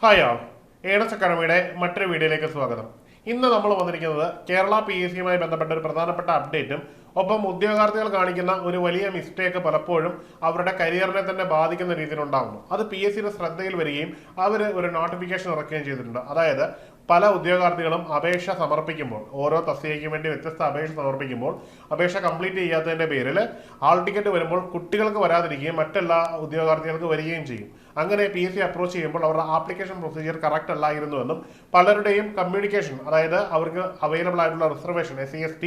Hi ആൾ earnest അക്കാഡമിയുടെ മറ്റൊരു വീഡിയോയിലേക്ക് സ്വാഗതം. ഇന്ന് നമ്മൾ വന്നിരിക്കുന്നത് കേരള PSC യുമായി ബന്ധപ്പെട്ട ഒരു പ്രധാനപ്പെട്ട അപ്ഡേറ്റും ഒപ്പം ഉദ്യോഗാർത്ഥികൾ കാണിക്കുന്ന ഒരു വലിയ മിസ്റ്റേക്ക് പലപ്പോഴും അവരുടെ കരിയറിനെ തന്നെ ബാധിക്കുന്ന രീതിയിൽ ഉണ്ടാകുന്നു. അത് PSCയുടെ ശ്രദ്ധയിൽ വരികയും അവർ ഒരു നോട്ടിഫിക്കേഷൻ ഇറക്കുകയും ചെയ്തിട്ടുണ്ട്. അതായത് പല ഉദ്യോഗാർത്ഥികളും അപേക്ഷ സമർപ്പിക്കുമ്പോൾ, ഓരോ തസ്തികയ്ക്കും വേണ്ടി വ്യത്യസ്ത അപേക്ഷ സമർപ്പിക്കുമ്പോൾ അപേക്ഷ കംപ്ലീറ്റ് ചെയ്യാത്തതിന്റെ പേരിൽ ഹാൾ ടിക്കറ്റ് വരുമ്പോൾ കുട്ടികൾക്ക് വരാതിരിക്കുകയും മറ്റെല്ലാ ഉദ്യോഗാർത്ഥികൾക്ക് വരികയും ചെയ്യും. അങ്ങനെ PSC അപ്രോച്ച് ചെയ്യുമ്പോൾ അവരുടെ ആപ്ലിക്കേഷൻ പ്രൊസീജിയർ കറക്റ്റ് അല്ലായിരുന്നുവെന്നും പലരുടെയും കമ്മ്യൂണിക്കേഷൻ, അതായത് അവർക്ക് അവൈലബിൾ ആയിട്ടുള്ള റിസർവേഷൻ SC/ST,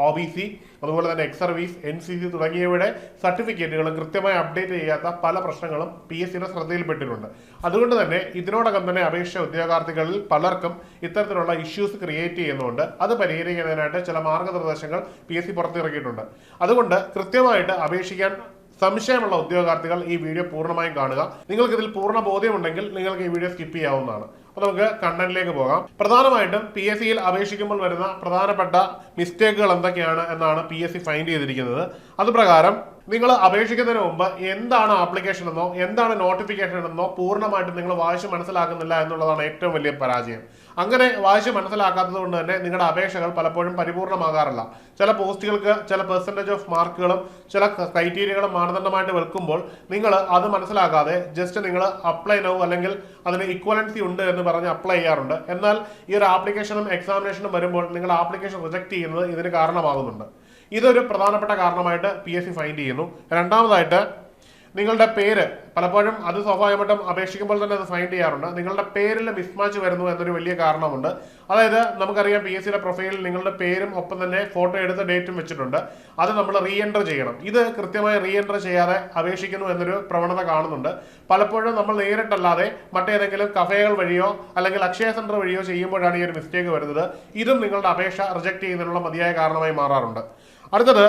OBC, അതുപോലെ തന്നെ എക്സ് സർവീസ്, NCC തുടങ്ങിയവയുടെ സർട്ടിഫിക്കറ്റുകളും കൃത്യമായി അപ്ഡേറ്റ് ചെയ്യാത്ത പല പ്രശ്നങ്ങളും PSCയുടെ ശ്രദ്ധയിൽപ്പെട്ടിട്ടുണ്ട്. അതുകൊണ്ട് തന്നെ ഇതിനോടകം തന്നെ അപേക്ഷ ഉദ്യോഗാർത്ഥികളിൽ പലർക്കും ഇത്തരത്തിലുള്ള ഇഷ്യൂസ് ക്രിയേറ്റ് ചെയ്യുന്നുണ്ട്. അത് പരിഹരിക്കുന്നതിനായിട്ട് ചില മാർഗനിർദ്ദേശങ്ങൾ PSC പുറത്തിറക്കിയിട്ടുണ്ട്. അതുകൊണ്ട് കൃത്യമായിട്ട് അപേക്ഷിക്കാൻ സംശയമുള്ള ഉദ്യോഗാർത്ഥികൾ ഈ വീഡിയോ പൂർണ്ണമായും കാണുക. നിങ്ങൾക്ക് ഇതിൽ പൂർണ്ണ ബോധ്യമുണ്ടെങ്കിൽ നിങ്ങൾക്ക് ഈ വീഡിയോ സ്കിപ്പ് ചെയ്യാവുന്നതാണ്. അപ്പോൾ നമുക്ക് കണ്ടന്റിലേക്ക് പോകാം. പ്രധാനമായിട്ടും PSCയിൽ അപേക്ഷിക്കുമ്പോൾ വരുന്ന പ്രധാനപ്പെട്ട മിസ്റ്റേക്കുകൾ എന്തൊക്കെയാണ് എന്നാണ് PSC ഫൈൻഡ് ചെയ്തിരിക്കുന്നത്. അതുപ്രകാരം നിങ്ങൾ അപേക്ഷിക്കുന്നതിന് മുമ്പ് എന്താണ് ആപ്ലിക്കേഷൻ എന്നോ എന്താണ് നോട്ടിഫിക്കേഷൻ എന്നോ പൂർണ്ണമായിട്ടും നിങ്ങൾ വായിച്ച് മനസ്സിലാക്കുന്നില്ല എന്നുള്ളതാണ് ഏറ്റവും വലിയ പരാജയം. അങ്ങനെ വായിച്ച് മനസ്സിലാക്കാത്തത് കൊണ്ട് തന്നെ നിങ്ങളുടെ അപേക്ഷകൾ പലപ്പോഴും പരിപൂർണ്ണമാകാറില്ല. ചില പോസ്റ്റുകൾക്ക് ചില പെർസെൻറ്റേജ് ഓഫ് മാർക്കുകളും ചില ക്രൈറ്റീരിയകളും മാനദണ്ഡമായിട്ട് വെക്കുമ്പോൾ നിങ്ങൾ അത് മനസ്സിലാക്കാതെ ജസ്റ്റ് നിങ്ങൾ അപ്ലൈ നൗ അല്ലെങ്കിൽ അതിന് ഇക്വലൻസി ഉണ്ട് എന്ന് പറഞ്ഞ് അപ്ലൈ ചെയ്യാറുണ്ട്. എന്നാൽ ഈ ഒരു ആപ്ലിക്കേഷനും എക്സാമിനേഷനും വരുമ്പോൾ നിങ്ങൾ ആപ്ലിക്കേഷൻ റിജക്ട് ചെയ്യുന്നത് ഇതിന് കാരണമാകുന്നുണ്ട്. ഇതൊരു പ്രധാനപ്പെട്ട കാരണമായിട്ട് PSC ഫൈൻഡ് ചെയ്യുന്നു. രണ്ടാമതായിട്ട് നിങ്ങളുടെ പേര് പലപ്പോഴും അത് സ്വാഭാവികമായിട്ടും അപേക്ഷിക്കുമ്പോൾ തന്നെ അത് ഫൈൻഡ് ചെയ്യാറുണ്ട്. നിങ്ങളുടെ പേരിൽ മിസ്മാച്ച് വരുന്നു എന്നൊരു വലിയ കാരണമുണ്ട്. അതായത് നമുക്കറിയാം PSCയുടെ പ്രൊഫൈലിൽ നിങ്ങളുടെ പേരും ഒപ്പം തന്നെ ഫോട്ടോ എടുത്ത ഡേറ്റും വെച്ചിട്ടുണ്ട്. അത് നമ്മൾ റീ എൻറ്റർ ചെയ്യണം. ഇത് കൃത്യമായി റീ എൻറ്റർ ചെയ്യാതെ അപേക്ഷിക്കുന്നു എന്നൊരു പ്രവണത കാണുന്നുണ്ട്. പലപ്പോഴും നമ്മൾ നേരിട്ടല്ലാതെ മറ്റേതെങ്കിലും കഫേകൾ വഴിയോ അല്ലെങ്കിൽ അക്ഷയ സെന്റർ വഴിയോ ചെയ്യുമ്പോഴാണ് ഈ ഒരു മിസ്റ്റേക്ക് വരുന്നത്. ഇതും നിങ്ങളുടെ അപേക്ഷ റിജക്ട് ചെയ്യുന്നതിനുള്ള മതിയായ കാരണമായി മാറാറുണ്ട്. അടുത്തത്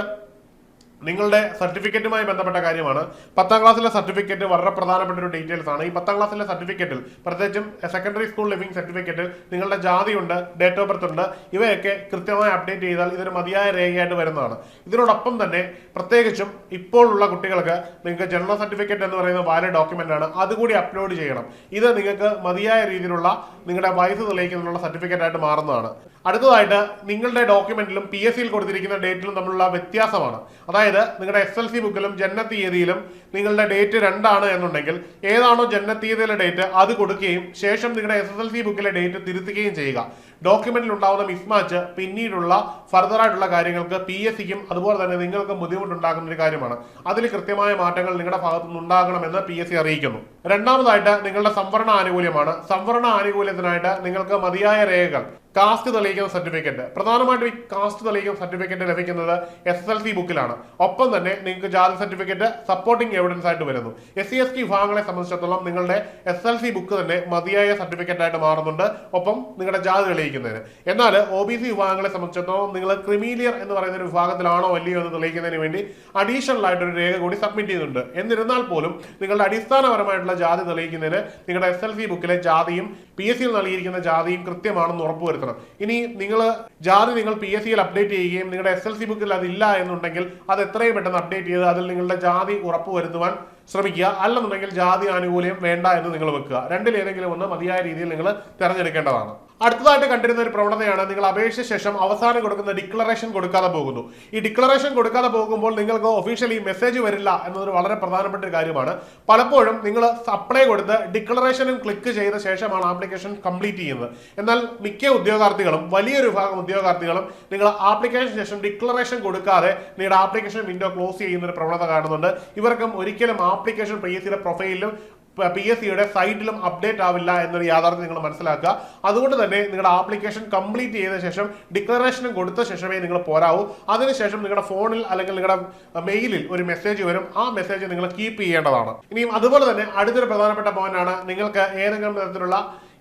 നിങ്ങളുടെ സർട്ടിഫിക്കറ്റുമായി ബന്ധപ്പെട്ട കാര്യമാണ്. 10ാം ക്ലാസ്സിലെ സർട്ടിഫിക്കറ്റ് വളരെ പ്രധാനപ്പെട്ട ഒരു ഡീറ്റെയിൽസ് ആണ്. ഈ 10ാം ക്ലാസ്സിലെ സർട്ടിഫിക്കറ്റിൽ പ്രത്യേകിച്ചും സെക്കൻഡറി സ്കൂൾ ലിവിംഗ് സർട്ടിഫിക്കറ്റിൽ നിങ്ങളുടെ ജാതി ഉണ്ട്, ഡേറ്റ് ഓഫ് ബർത്ത് ഉണ്ട്. ഇവയൊക്കെ കൃത്യമായി അപ്ഡേറ്റ് ചെയ്താൽ ഇതൊരു മതിയായ രേഖയായിട്ട് വരുന്നതാണ്. ഇതിനോടൊപ്പം തന്നെ പ്രത്യേകിച്ചും ഇപ്പോഴുള്ള കുട്ടികൾക്ക് നിങ്ങൾക്ക് ജനന സർട്ടിഫിക്കറ്റ് എന്ന് പറയുന്ന വാലിഡ് ഡോക്യുമെന്റ് ആണ്, അതുകൂടി അപ്ലോഡ് ചെയ്യണം. ഇത് നിങ്ങൾക്ക് മതിയായ രീതിയിലുള്ള നിങ്ങളുടെ വയസ്സ് തെളിയിക്കുന്നതിനുള്ള സർട്ടിഫിക്കറ്റ് ആയിട്ട് മാറുന്നതാണ്. അടുത്തതായിട്ട് നിങ്ങളുടെ ഡോക്യുമെന്റിലും PSCയിൽ കൊടുത്തിരിക്കുന്ന ഡേറ്റിലും തമ്മിലുള്ള വ്യത്യാസമാണ്. അതായത് നിങ്ങളുടെ SLC ബുക്കിലും ജനന തീയതിയിലും നിങ്ങളുടെ ഡേറ്റ് 2 ആണ് എന്നുണ്ടെങ്കിൽ ഏതാണോ ജനന തീയതിയിലെ ഡേറ്റ് അത് കൊടുക്കുകയും ശേഷം നിങ്ങളുടെ SSLC ബുക്കിലെ ഡേറ്റ് തിരുത്തുകയും ചെയ്യുക. ഡോക്യുമെന്റിൽ ഉണ്ടാകുന്ന മിസ്മാച്ച് പിന്നീടുള്ള ഫർദർ ആയിട്ടുള്ള കാര്യങ്ങൾക്ക് PSCക്കും അതുപോലെ തന്നെ നിങ്ങൾക്കും ബുദ്ധിമുട്ടുണ്ടാക്കുന്ന ഒരു കാര്യമാണ്. അതിൽ കൃത്യമായ മാറ്റങ്ങൾ നിങ്ങളുടെ ഭാഗത്തു നിന്ന് ഉണ്ടാകണമെന്ന് PSC അറിയിക്കുന്നു. രണ്ടാമതായിട്ട് നിങ്ങളുടെ സംവരണ ആനുകൂല്യമാണ്. സംവരണ ആനുകൂല്യത്തിനായിട്ട് നിങ്ങൾക്ക് മതിയായ രേഖകൾ, കാസ്റ്റ് തെളിയിക്കുന്ന സർട്ടിഫിക്കറ്റ്, പ്രധാനമായിട്ടും ഈ കാസ്റ്റ് തെളിയിക്കുന്ന സർട്ടിഫിക്കറ്റ് ലഭിക്കുന്നത് SSLC ബുക്കിലാണ്. ഒപ്പം തന്നെ നിങ്ങൾക്ക് ജാതി സർട്ടിഫിക്കറ്റ് സപ്പോർട്ടിംഗ് എവിഡൻസ് ആയിട്ട് വരുന്നു. SC/ST വിഭാഗങ്ങളെ സംബന്ധിച്ചിടത്തോളം നിങ്ങളുടെ SLC ബുക്ക് തന്നെ മതിയായ സർട്ടിഫിക്കറ്റ് ആയിട്ട് മാറുന്നുണ്ട്, ഒപ്പം നിങ്ങളുടെ ജാതി തെളിയിക്കുന്നതിന്. എന്നാൽ OBC വിഭാഗങ്ങളെ സംബന്ധിച്ചിടത്തോളം നിങ്ങൾ ക്രിമീലിയർ എന്ന് പറയുന്ന ഒരു വിഭാഗത്തിലാണോ അല്ലയോ എന്ന് തെളിയിക്കുന്നതിന് വേണ്ടി അഡീഷണൽ ആയിട്ടൊരു രേഖ കൂടി സബ്മിറ്റ് ചെയ്യുന്നുണ്ട്. എന്നിരുന്നാൽ പോലും നിങ്ങളുടെ അടിസ്ഥാനപരമായിട്ടുള്ള ജാതി തെളിയിക്കുന്നതിന് നിങ്ങളുടെ SLC ബുക്കിലെ ജാതിയും PSCയിൽ നൽകിയിരിക്കുന്ന ജാതിയും കൃത്യമാണെന്ന് ഉറപ്പുവരുത്തണം. ഇനി നിങ്ങൾ PSCയിൽ അപ്ഡേറ്റ് ചെയ്യുകയും നിങ്ങളുടെ SLC ബുക്കിൽ അതില്ല എന്നുണ്ടെങ്കിൽ അത് എത്രയും പെട്ടെന്ന് അപ്ഡേറ്റ് ചെയ്ത് അതിൽ നിങ്ങളുടെ ജാതി ഉറപ്പുവരുത്തുവാൻ ശ്രമിക്കുക. അല്ലെന്നുണ്ടെങ്കിൽ ജാതി ആനുകൂല്യം വേണ്ട എന്ന് നിങ്ങൾ വെക്കുക. രണ്ടിലേതെങ്കിലും ഒന്ന് മതിയായ രീതിയിൽ നിങ്ങൾ തിരഞ്ഞെടുക്കേണ്ടതാണ്. അടുത്തതായിട്ട് കണ്ടിരുന്ന ഒരു പ്രവണതയാണ് നിങ്ങൾ അപേക്ഷ ശേഷം അവസാനം കൊടുക്കുന്ന ഡിക്ലറേഷൻ കൊടുക്കാതെ പോകുന്നു. ഈ ഡിക്ലറേഷൻ കൊടുക്കാതെ പോകുമ്പോൾ നിങ്ങൾക്ക് ഒഫീഷ്യലി മെസ്സേജ് വരില്ല എന്നതൊരു വളരെ പ്രധാനപ്പെട്ട ഒരു കാര്യമാണ്. പലപ്പോഴും നിങ്ങൾ അപ്ലൈ കൊടുത്ത് ഡിക്ലറേഷനും ക്ലിക്ക് ചെയ്ത ശേഷമാണ് ആപ്ലിക്കേഷൻ കംപ്ലീറ്റ് ചെയ്യുന്നത്. എന്നാൽ മിക്ക ഉദ്യോഗാർത്ഥികളും, വലിയൊരു വിഭാഗം ഉദ്യോഗാർത്ഥികളും നിങ്ങൾ ആപ്ലിക്കേഷൻ ശേഷം ഡിക്ലറേഷൻ കൊടുക്കാതെ നിങ്ങളുടെ ആപ്ലിക്കേഷൻ വിൻഡോ ക്ലോസ് ചെയ്യുന്ന ഒരു പ്രവണത കാണുന്നുണ്ട്. ഇവർക്കും ഒരിക്കലും ആപ്ലിക്കേഷൻ PSCയുടെ പ്രൊഫൈലിലും PSCയുടെ സൈറ്റിലും അപ്ഡേറ്റ് ആവില്ല എന്നൊരു യാഥാർത്ഥ്യം നിങ്ങൾ മനസ്സിലാക്കുക. അതുകൊണ്ട് തന്നെ നിങ്ങളുടെ ആപ്ലിക്കേഷൻ കംപ്ലീറ്റ് ചെയ്ത ശേഷം ഡിക്ലറേഷനും കൊടുത്ത ശേഷമേ നിങ്ങൾ പോരാവൂ. അതിനുശേഷം നിങ്ങളുടെ ഫോണിൽ അല്ലെങ്കിൽ നിങ്ങളുടെ മെയിലിൽ ഒരു മെസ്സേജ് വരും. ആ മെസ്സേജ് നിങ്ങൾ കീപ്പ് ചെയ്യേണ്ടതാണ്. ഇനിയും അതുപോലെ തന്നെ അടുത്തൊരു പ്രധാനപ്പെട്ട പോയിന്റ് ആണ്, നിങ്ങൾക്ക് ഏതെങ്കിലും തരത്തിലുള്ള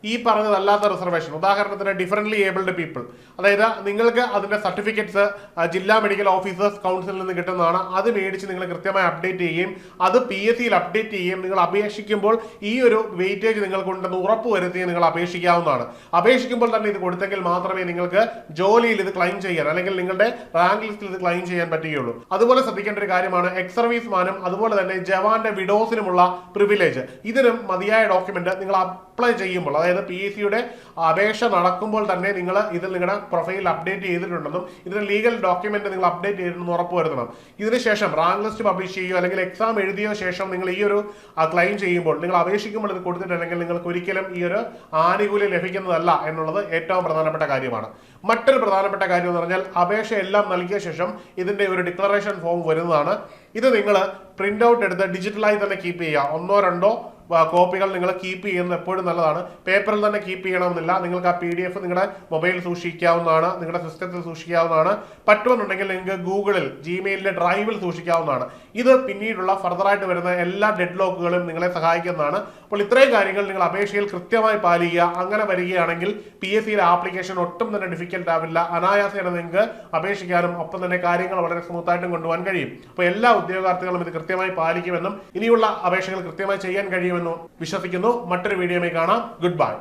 ഈ പറഞ്ഞതല്ലാത്ത റിസർവേഷൻ, ഉദാഹരണത്തിന് ഡിഫറൻ്റ്ലി ഏബിൾഡ് പീപ്പിൾ, അതായത് നിങ്ങൾക്ക് അതിന്റെ സർട്ടിഫിക്കറ്റ്സ് ജില്ലാ മെഡിക്കൽ ഓഫീസേഴ്സ് കൗൺസിലിൽ നിന്ന് കിട്ടുന്നതാണ്. അത് മേടിച്ച് നിങ്ങൾ കൃത്യമായി അപ്ഡേറ്റ് ചെയ്യുകയും അത് PSCയിൽ അപ്ഡേറ്റ് ചെയ്യുകയും നിങ്ങൾ അപേക്ഷിക്കുമ്പോൾ ഈ ഒരു വെയിറ്റേജ് നിങ്ങൾക്കുണ്ടെന്ന് ഉറപ്പുവരുത്തി നിങ്ങൾ അപേക്ഷിക്കാവുന്നതാണ്. അപേക്ഷിക്കുമ്പോൾ തന്നെ ഇത് കൊടുത്തെങ്കിൽ മാത്രമേ നിങ്ങൾക്ക് ജോലിയിൽ ഇത് ക്ലെയിം ചെയ്യാൻ അല്ലെങ്കിൽ നിങ്ങളുടെ റാങ്ക് ലിസ്റ്റിൽ ഇത് ക്ലെയിം ചെയ്യാൻ പറ്റുകയുള്ളൂ. അതുപോലെ ശ്രദ്ധിക്കേണ്ട ഒരു കാര്യമാണ് എക്സ് സർവീസ് മാനും അതുപോലെ തന്നെ ജവാന്റെ വിഡോസിനുമുള്ള പ്രിവിലേജ്. ഇതിനും മതിയായ ഡോക്യുമെന്റ് നിങ്ങൾ അപ്ലൈ ചെയ്യുമ്പോൾ, അതായത് PSCയുടെ അപേക്ഷ നടക്കുമ്പോൾ തന്നെ നിങ്ങൾ ഇതിൽ നിങ്ങളുടെ പ്രൊഫൈൽ അപ്ഡേറ്റ് ചെയ്തിട്ടുണ്ടെന്നും ഇതിന്റെ ലീഗൽ ഡോക്യുമെന്റ് നിങ്ങൾ അപ്ഡേറ്റ് ചെയ്തിട്ടുണ്ടെന്ന് ഉറപ്പുവരുത്തണം. ഇതിനുശേഷം റാങ്ക് ലിസ്റ്റ് പബ്ലിഷ് ചെയ്യുകയോ അല്ലെങ്കിൽ എക്സാം എഴുതിയോ ശേഷം നിങ്ങൾ ഈ ഒരു ക്ലെയിം ചെയ്യുമ്പോൾ, നിങ്ങൾ അപേക്ഷിക്കുമ്പോൾ ഇത് കൊടുത്തിട്ടുണ്ടെങ്കിൽ നിങ്ങൾക്ക് ഒരിക്കലും ഈ ഒരു ആനുകൂല്യം ലഭിക്കുന്നതല്ല എന്നുള്ളത് ഏറ്റവും പ്രധാനപ്പെട്ട കാര്യമാണ്. മറ്റൊരു പ്രധാനപ്പെട്ട കാര്യം എന്ന് പറഞ്ഞാൽ അപേക്ഷ എല്ലാം നൽകിയ ശേഷം ഇതിന്റെ ഒരു ഡിക്ലറേഷൻ ഫോം വരുന്നതാണ്. ഇത് നിങ്ങൾ പ്രിന്റ് ഔട്ട് എടുത്ത് ഡിജിറ്റലായി തന്നെ കീപ്പ് ചെയ്യുക. 1-2 കോപ്പികൾ നിങ്ങൾ കീപ്പ് ചെയ്യുന്നത് എപ്പോഴും നല്ലതാണ്. പേപ്പറിൽ തന്നെ കീപ്പ് ചെയ്യണമെന്നില്ല. നിങ്ങൾക്ക് ആ PDF നിങ്ങളുടെ മൊബൈലിൽ സൂക്ഷിക്കാവുന്നതാണ്, നിങ്ങളുടെ സിസ്റ്റത്തിൽ സൂക്ഷിക്കാവുന്നതാണ്. പറ്റുമെന്നുണ്ടെങ്കിൽ നിങ്ങൾക്ക് ഗൂഗിളിൽ ജിമെയിലിലെ ഡ്രൈവിൽ സൂക്ഷിക്കാവുന്നതാണ്. ഇത് പിന്നീടുള്ള ഫർദറായിട്ട് വരുന്ന എല്ലാ ഡെഡ് ലോക്കുകളും നിങ്ങളെ സഹായിക്കുന്നതാണ്. അപ്പോൾ ഇത്രയും കാര്യങ്ങൾ നിങ്ങൾ അപേക്ഷയിൽ കൃത്യമായി പാലിക്കുക. അങ്ങനെ വരികയാണെങ്കിൽ PSCയിലെ ആപ്ലിക്കേഷൻ ഒട്ടും തന്നെ ഡിഫിക്കൽട്ട് ആവില്ല. അനായാസേന നിങ്ങൾക്ക് അപേക്ഷിക്കാനും ഒപ്പം തന്നെ കാര്യങ്ങൾ വളരെ സ്മൂത്തായിട്ടും കൊണ്ടുപോകാൻ കഴിയും. അപ്പോൾ എല്ലാ ഉദ്യോഗാർത്ഥികളും ഇത് കൃത്യമായി പാലിക്കുമെന്നും ഇനിയുള്ള അപേക്ഷകൾ കൃത്യമായി ചെയ്യാൻ കഴിയുമെന്നും വിശ്വസിക്കുന്നു. മറ്റൊരു വീഡിയോയിൽ കാണാം. Good bye.